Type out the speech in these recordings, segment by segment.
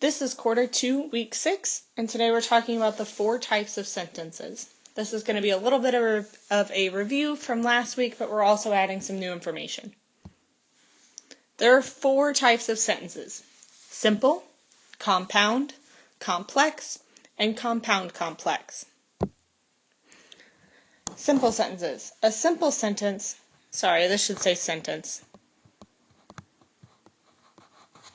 This is quarter 2, week 6, and today we're talking about the 4 types of sentences. This is going to be a little bit of a review from last week, but we're also adding some new information. There are 4 types of sentences: simple, compound, complex, and compound complex. Simple sentences. A simple sentence, this should say sentence.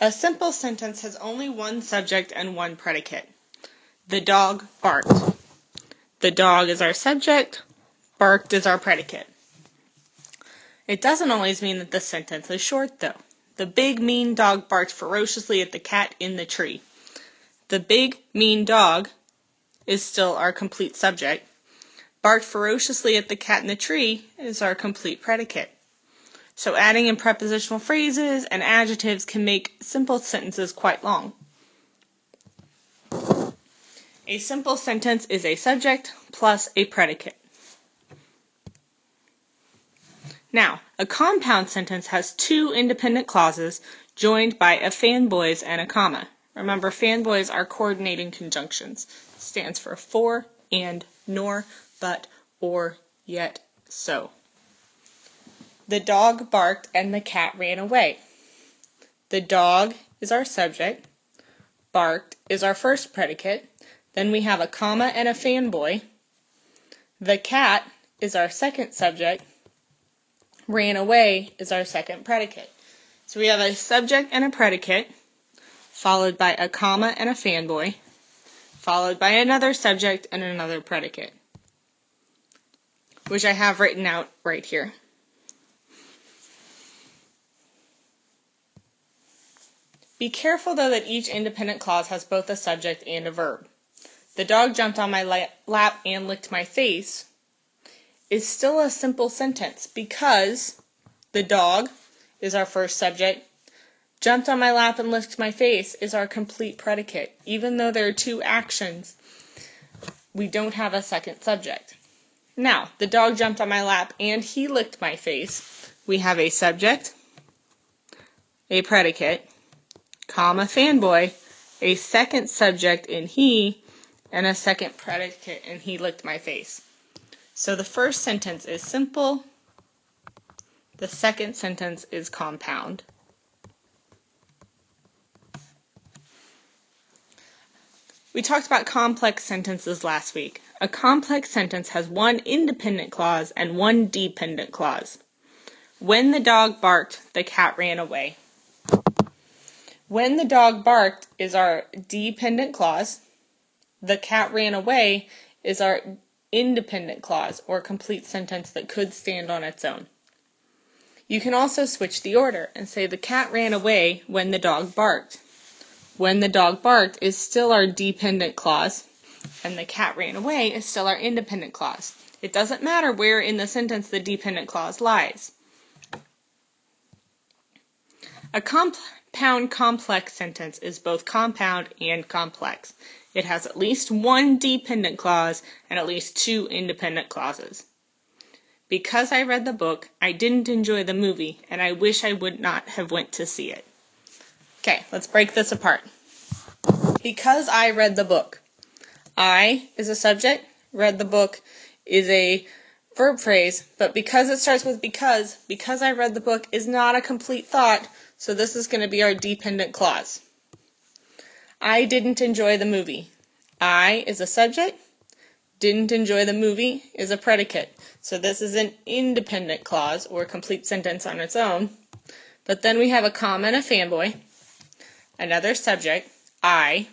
A simple sentence has only one subject and one predicate. The dog barked. The dog is our subject, barked is our predicate. It doesn't always mean that the sentence is short, though. The big, mean dog barked ferociously at the cat in the tree. The big, mean dog is still our complete subject. Barked ferociously at the cat in the tree is our complete predicate. So adding in prepositional phrases and adjectives can make simple sentences quite long. A simple sentence is a subject plus a predicate. Now, a compound sentence has 2 independent clauses joined by a fanboys and a comma. Remember, fanboys are coordinating conjunctions. It stands for and, nor, but, or, yet, so. The dog barked and the cat ran away. The dog is our subject. Barked is our first predicate. Then we have a comma and a fanboy. The cat is our second subject. Ran away is our second predicate. So we have a subject and a predicate, followed by a comma and a fanboy, followed by another subject and another predicate, which I have written out right here. Be careful, though, that each independent clause has both a subject and a verb. The dog jumped on my lap and licked my face is still a simple sentence because the dog is our first subject. Jumped on my lap and licked my face is our complete predicate. Even though there are 2 actions, we don't have a second subject. Now, the dog jumped on my lap and he licked my face. We have a subject, a predicate, comma, fanboy, a second subject in he, and a second predicate in he licked my face. So the first sentence is simple. The second sentence is compound. We talked about complex sentences last week. A complex sentence has 1 independent clause and 1 dependent clause. When the dog barked, the cat ran away. When the dog barked is our dependent clause. The cat ran away is our independent clause, or complete sentence that could stand on its own. You can also switch the order and say the cat ran away when the dog barked. When the dog barked is still our dependent clause, and the cat ran away is still our independent clause. It doesn't matter where in the sentence the dependent clause lies. A compound complex sentence is both compound and complex. It has at least 1 dependent clause and at least 2 independent clauses. Because I read the book, I didn't enjoy the movie, and I wish I would not have went to see it. Okay, let's break this apart. Because I read the book. I is a subject, read the book is a verb phrase, but because it starts with because I read the book is not a complete thought, so this is going to be our dependent clause. I didn't enjoy the movie. I is a subject. Didn't enjoy the movie is a predicate. So this is an independent clause or complete sentence on its own. But then we have a comma and a fanboy. Another subject. I.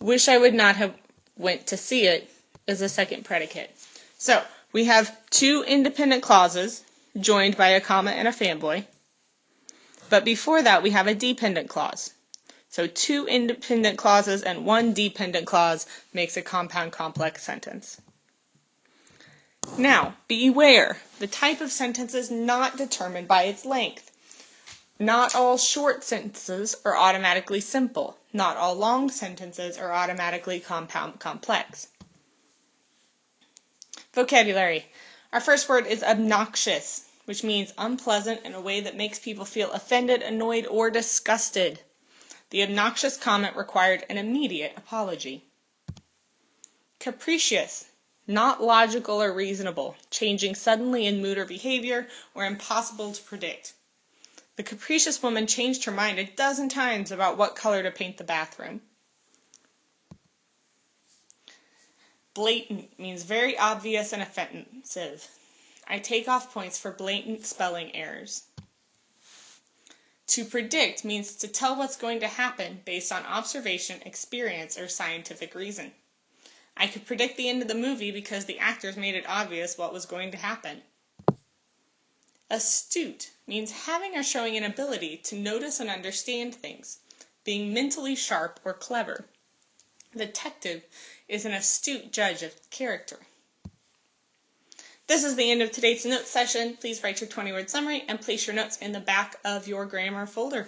Wish I would not have went to see it is a second predicate. So we have 2 independent clauses joined by a comma and a fanboy. But before that we have a dependent clause. So 2 independent clauses and 1 dependent clause makes a compound complex sentence. Now, beware. The type of sentence is not determined by its length. Not all short sentences are automatically simple. Not all long sentences are automatically compound complex. Vocabulary. Our first word is obnoxious, which means unpleasant in a way that makes people feel offended, annoyed, or disgusted. The obnoxious comment required an immediate apology. Capricious. Not logical or reasonable, changing suddenly in mood or behavior, or impossible to predict. The capricious woman changed her mind a dozen times about what color to paint the bathroom. Blatant means very obvious and offensive. I take off points for blatant spelling errors. To predict means to tell what's going to happen based on observation, experience, or scientific reason. I could predict the end of the movie because the actors made it obvious what was going to happen. Astute means having or showing an ability to notice and understand things, being mentally sharp or clever. Detective is an astute judge of character. This is the end of today's notes session. Please write your 20-word summary and place your notes in the back of your grammar folder.